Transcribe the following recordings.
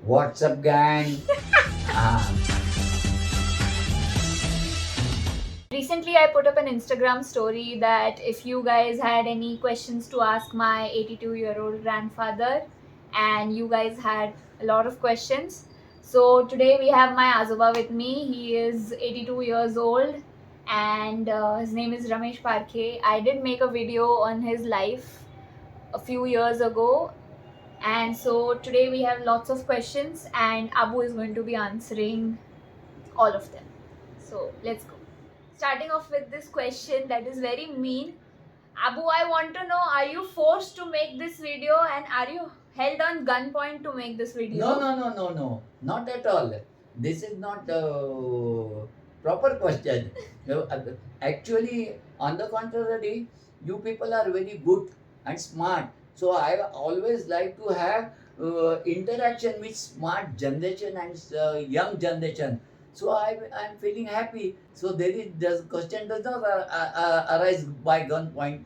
What's up, gang? Ah, Recently, I put up an Instagram story that if you guys had any questions to ask my 82-year-old grandfather, and you guys had a lot of questions. So, today we have my Azuba with me. He is 82 years old and his name is Ramesh Parkhe. I did make a video on his life a few years ago, and so today we have lots of questions, and Abu is going to be answering all of them. So, let's go. Starting off with this question that is very mean. Abu, I want to know, are you forced to make this video and are you held on gunpoint to make this video? no, not at all. This is not proper question. No, actually, on the contrary, you people are very good and smart. So I always like to have interaction with smart generation and young generation. So I'm feeling happy. So the question does not arise by gunpoint.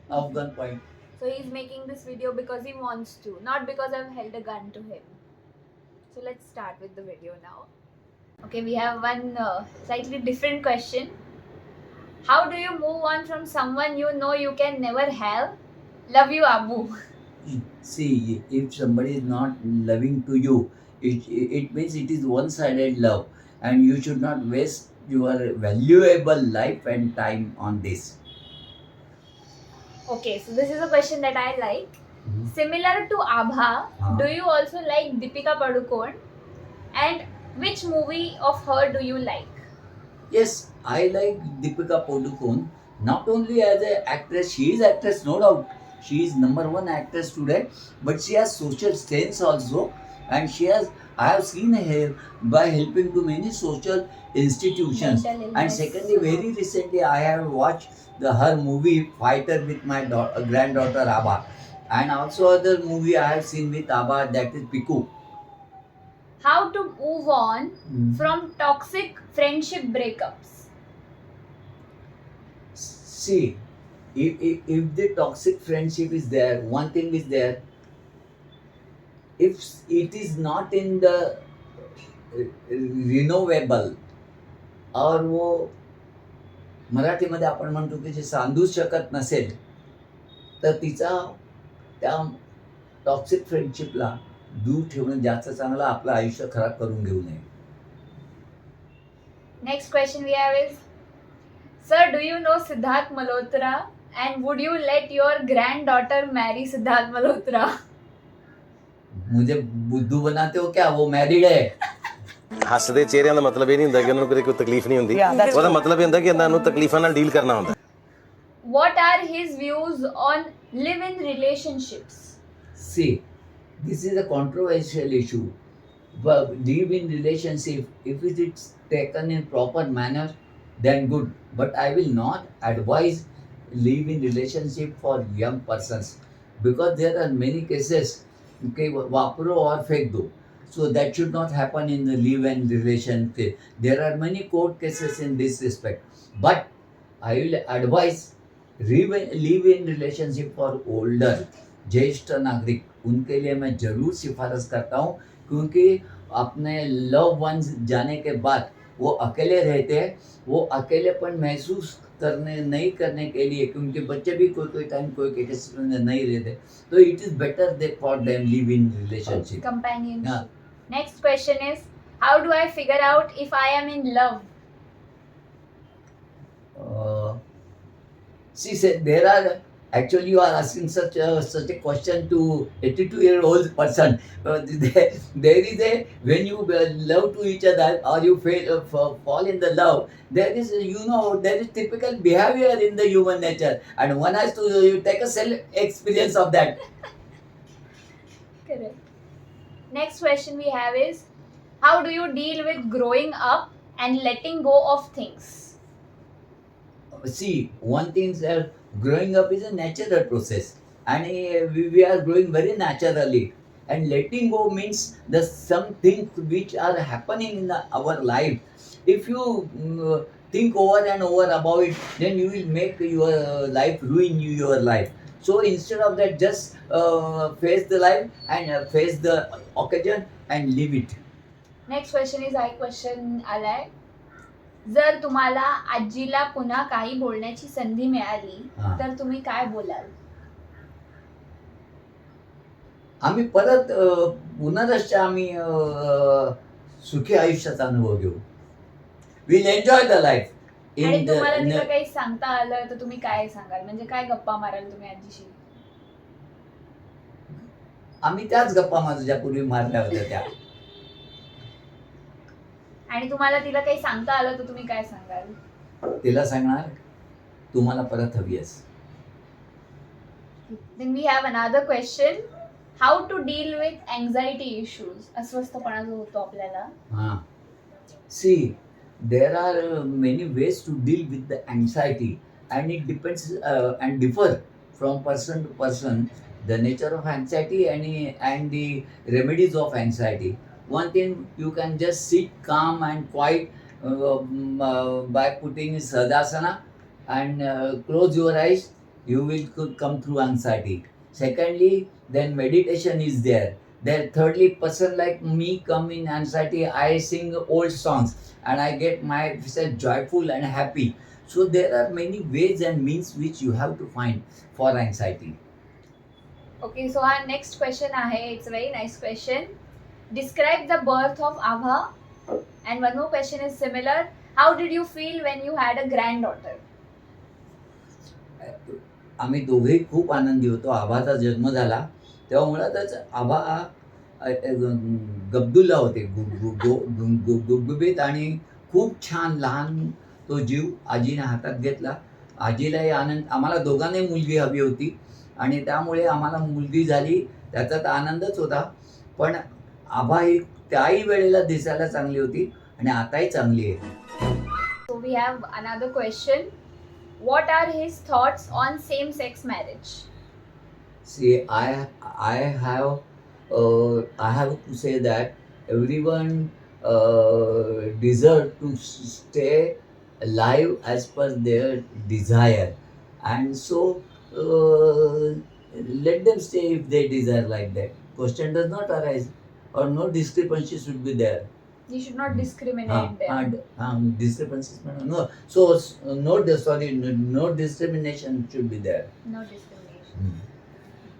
So he's making this video because he wants to, not because I've held a gun to him. So let's start with the video now. Okay, we have one slightly different question. How do you move on from someone you know you can never have? Love you, Abu. See, if somebody is not loving to you, it means it is one-sided love, and you should not waste your valuable life and time on this. Okay, so this is a question that I like. Similar to Abha, do you also like Deepika Padukone? And which movie of her do you like? Yes, I like Deepika Padukone. Not only as an actress, she is actress, no doubt. She is number one actress today, but she has social sense also, and she has. I have seen her by helping to many social institutions. Mental And illness. secondly, very recently, I have watched her movie Fighter with my granddaughter Abba, and also other movie I have seen with Abba, that is Piku. How to move on from toxic friendship breakups? See, if the toxic friendship is there, one thing is there, if it is not in the रिनोवेबल और वो मराठीमध्ये आपण म्हणतो की जे सांधूच शकत नसेल तर तिचा त्या टॉक्सिक फ्रेंडशिपला दूर ठेवणं जास्त चांगलं, आपलं आयुष्य खराब करून घेऊ नये. Next question we have is, Sir, do you know Siddharth Malhotra? And would you let your granddaughter marry Siddharth Malhotra? मुझे बुद्धू बनाते हो क्या? वो मैरिड है. ਹੱਸਦੇ ਚਿਹਰਿਆਂ ਦਾ ਮਤਲਬ ਇਹ ਨਹੀਂ ਹੁੰਦਾ ਕਿ ਉਹਨਾਂ ਨੂੰ ਕਦੇ ਕੋਈ ਤਕਲੀਫ ਨਹੀਂ ਹੁੰਦੀ ਉਹਦਾ ਮਤਲਬ ਇਹ ਹੁੰਦਾ ਕਿ ਇਹਨਾਂ ਨੂੰ ਤਕਲੀਫਾਂ ਨਾਲ ਡੀਲ ਕਰਨਾ ਹੁੰਦਾ What are his views on live-in relationships? See, this is a controversial issue. But live-in relationship, if it is taken in proper manner, then good. But I will not advise live-in relationship for young persons, because there are many cases. Okay, वापरो और फेंक दो. So that should not happen in the live-in relationship. There are many court cases in this respect. But I will advise live-in relationship for older, ज्येष्ठ नागरिक, उनके लिए मैं जरूर सिफारिश करता हूँ, क्योंकि अपने लव वंस जाने के बाद वो अकेले रहते हैं. वो अकेलेपन महसूस नहीं करने के लिए, क्योंकि बच्चे भी कोई टाइम कोई केसेस में नहीं रहते, तो it is better they for them live in relationship. Companionship. Yeah. Next question is, how do I figure out if I am in love? See, there are, actually you are asking such a question to 82-year-old person. There is a, when you love to each other or you fall in the love, there is there is typical behavior in the human nature, and one has to take a self experience of that. Correct. Next question we have is, how do you deal with growing up and letting go of things? See, one thing is that growing up is a natural process, and we are growing very naturally, and letting go means the some things which are happening in our life. If you think over and over about it, then you will make your life, ruin your life. So instead of that, just face the life and face the occasion and leave it. Next question is question आलाय. जर तुम्हाला आजीला पुन्हा काही बोलण्याची संधी मिळाली हा. तर तुम्ही काय बोलाल? आम्ही परत पुनरश्च आम्ही सुखी आयुष्याचा अनुभव घेऊ. Will enjoy the life. आणि तुम्हाला तिला काही सांगता आलं तर तुम्ही काय सांगाल? म्हणजे काय गप्पा माराल तुम्ही आजीशी? आम्ही त्याच गप्पा मारू ज्या पूर्वी मारल्या होत्या त्या. आणि तुम्हाला तिला काही सांगता आलं तर तुम्ही काय सांगाल? तिला सांगणार तुम्हाला परत हवी आहेस. Then we have another question. How to deal with anxiety issues? अस्वस्थपणा जो होतो आपल्याला. हा. See, there are many ways to deal with the anxiety, and it depends and differ from person to person, the nature of anxiety and the remedies of anxiety. One thing, you can just sit calm and quiet by putting Sadhasana and close your eyes. You will come through anxiety. Secondly, then meditation is there. Then thirdly, person like me come in anxiety, I sing old songs and I get myself joyful and happy. So there are many ways and means which you have to find for anxiety. Okay, so our next question आहे. It's a very nice question. Describe the birth of Abha. And one more question is similar. How did you feel when you had a granddaughter? आम्ही दोघेही खूप आनंदी होतो. आभाचा जन्म झाला तेव्हा मुळातच आभा गब्दुल्ला होते, गुबगुबीत आणि खूप छान लहान तो जीव आजीने हातात घेतला. आजीलाही आनंद, आम्हाला दोघांनाही मुलगी हवी होती आणि त्यामुळे आम्हाला मुलगी झाली त्याचा तर आनंदच होता. पण आभा ही त्याही वेळेला दिसायला चांगली होती आणि आताही चांगली आहे. So we have another question. What are his thoughts on same-sex marriage? See, I have to say that everyone deserve to stay alive as per their desire, and so let them stay if they desire like that. Question does not arise, or no discrepancy should be there. You should not discriminate them. Discrepancies, no. So no discrimination should be there. No discrimination.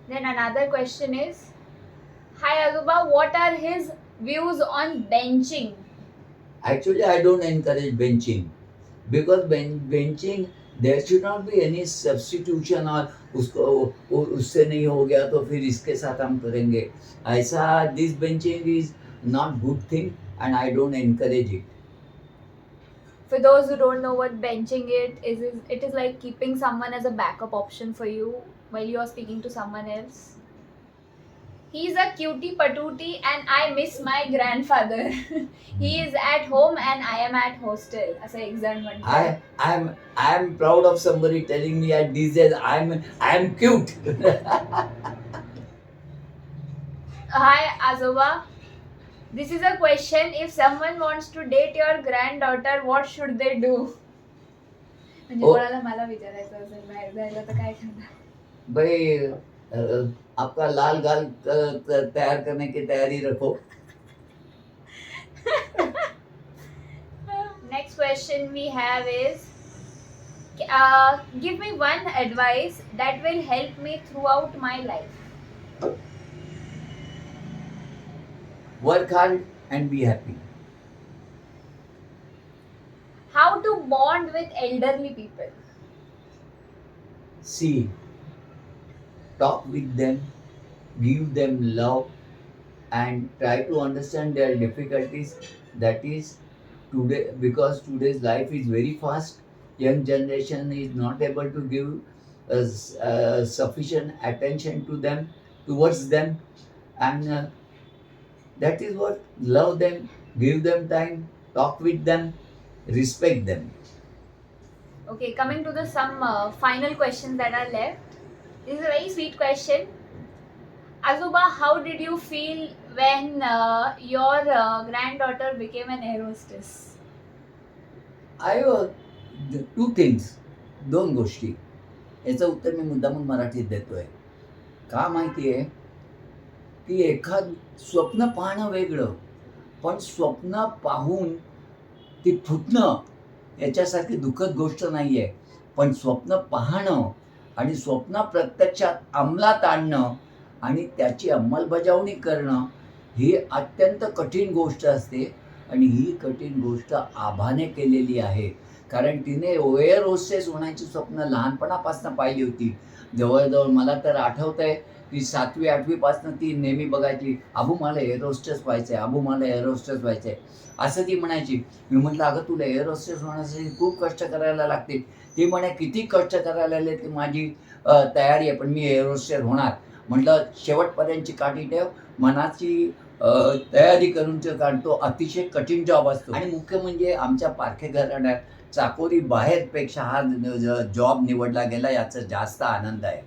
Then another question is, hi Azuba, what are his views on benching? Actually, I don't encourage benching because benching there should not be any substitution or उससे नहीं हो गया तो फिर इसके साथ हम करेंगे ऐसा. This benching is not good thing and I don't encourage it. For those who don't know what benching it is like keeping someone as a backup option for you while you are speaking to someone else. He's a cutie patootie and I miss my grandfather. He is at home and I am at hostel. असं एक जण म्हणतो. I am proud of somebody telling me at these days I am cute. Hi Azuba. This is a question. If someone wants to date your granddaughter, what should they do? म्हणजे कोणाला मला विचारायचं असेल बाहेर जायला तर काय करणार? भाई आपका लाल गाल तैयार करने की तैयारी रखो. Next question we have is, give me one advice that will help me throughout my life. Work hard and be happy. How to bond with elderly people. See, talk with them, give them love, and try to understand their difficulties. That is today, because today's life is very fast. Young generation is not able to give sufficient attention to them, towards them, and that is what, love them, give them time, talk with them, respect them. Okay, coming to the some final questions that are left. This is a very sweet question. Azuba, how did you feel when your granddaughter became an air hostess? I two things, दोन गोष्टी. याचं उत्तर मी मुद्दामून मराठीत देतोय. का माहिती आहे की एखाद स्वप्न पाहणं वेगळं पण स्वप्न पाहून ती फुटणं याच्यासारखी दुःखद गोष्ट नाही आहे. पण स्वप्न पाहणं आणि स्वप्न प्रत्यक्षात अंमलात आणणं आणि त्याची अंमलबजावणी करणं ही अत्यंत कठीण गोष्ट असते. आणि ही कठीण गोष्ट आभाने केलेली आहे. कारण तिने एअर होस्टेस होण्याची स्वप्न लहानपणापासून पाहिली होती. जवळजवळ मला तर आठवतंय की 7वी-8वी पासून ती नेहमी बघायची, "अबू मला एअर होस्टेस व्हायचं आहे, अबू मला एअर होस्टेस व्हायचं आहे." असं ती म्हणायची. मी म्हटलं, "अगं तुला एअर होस्टेस होण्यासाठी खूप कष्ट करायला लागतील." ती म्हणे, "किती कष्ट करायला लागले ती माझी तयारी आहे, पण मी एअर होस्टेस होणार." म्हटलं, "शेवटपर्यंतची काठी ठेव, मनाची तयारी करून ठेव, कारण तो अतिशय कठीण जॉब असतो." आणि मुख्य म्हणजे आमच्या पारखे घराण्यात चाकोरी बाहेरपेक्षा हा जॉब निवडला गेला याचा जास्त आनंद आहे.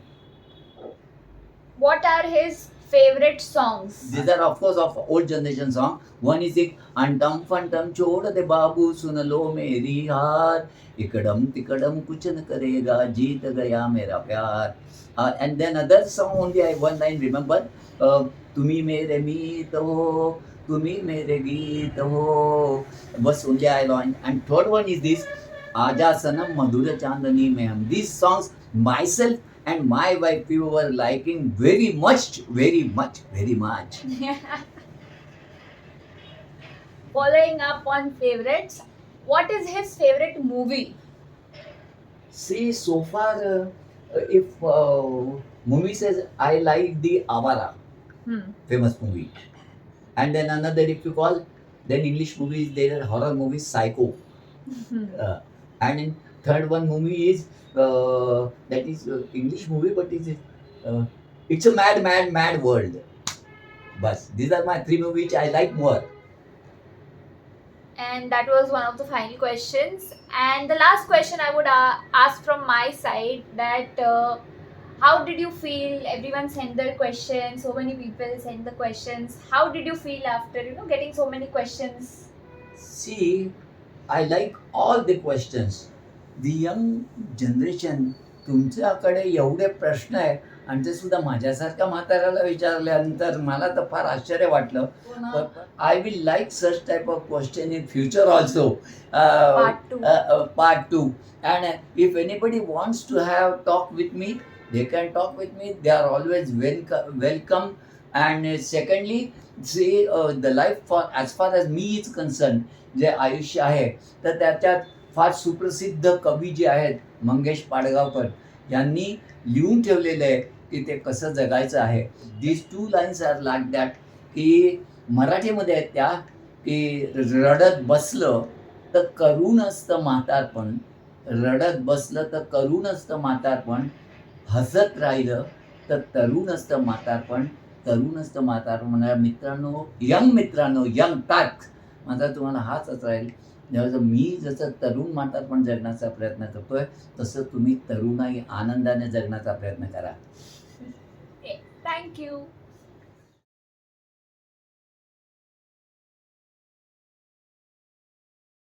What are his favorite songs? These are of course of old generation song. One is एक अंटम फंटम छोड़ दे बाबू सुन लो मेरी हार, इकडम तिकडम कुछ न करेगा जीत गया मेरा प्यार. And then other song only I one line remember. तुम्ही मेरे मीत हो, तुम्ही मेरे गीत हो. बस only I line. And third one is this. आजा सनम मधुर चांदनी में हम. These songs myself and my wife we were liking very much. Following up on favorites, what is his favorite movie? See, so far, if movie says I like the Avara, famous movie, and then another if you call, then English movies there are horror movies, Psycho, and in third one movie is that is English movie, but it's a mad world. But these are my three movies which I like more. And that was one of the final questions. And the last question I would ask from my side, that how did you feel? Everyone sent their questions. So many people sent the questions. How did you feel after getting so many questions? See, I like all the questions. The young generation, तुमच्याकडे एवढे प्रश्न आहे आणि ते सुद्धा माझ्यासारख्या म्हाताऱ्याला विचारल्यानंतर मला तर फार आश्चर्य वाटलं. I will like such type of question in future also. Part 2. And if anybody wants to have talk with me, they can talk with me. They are always welcome. And secondly, see, the life for as far as me is concerned, जे आयुष्य आहे तर त्याच्यात फार सुप्रसिद्ध कवी जे आहेत मंगेश पाडगावकर यांनी लिहून ठेवलेलं आहे की ते कसं जगायचं आहे. These 2 lines are like that, की मराठीमध्ये आहेत त्या, की रडत बसलं तर करुण असतं म्हातारपण, रडत बसलं तर करुण असतं म्हातारपण, हसत राहिलं तर तरुण असतं म्हातारपण, तरुण असतं म्हातारपण. मित्रांनो, यंग ताक माझा तुम्हाला हाच राहील. मी जसं तरुण म्हातारपण जगण्याचा प्रयत्न करतोय तसं तुम्ही तरुणाई आनंदाने जगण्याचा प्रयत्न करा. Thank you.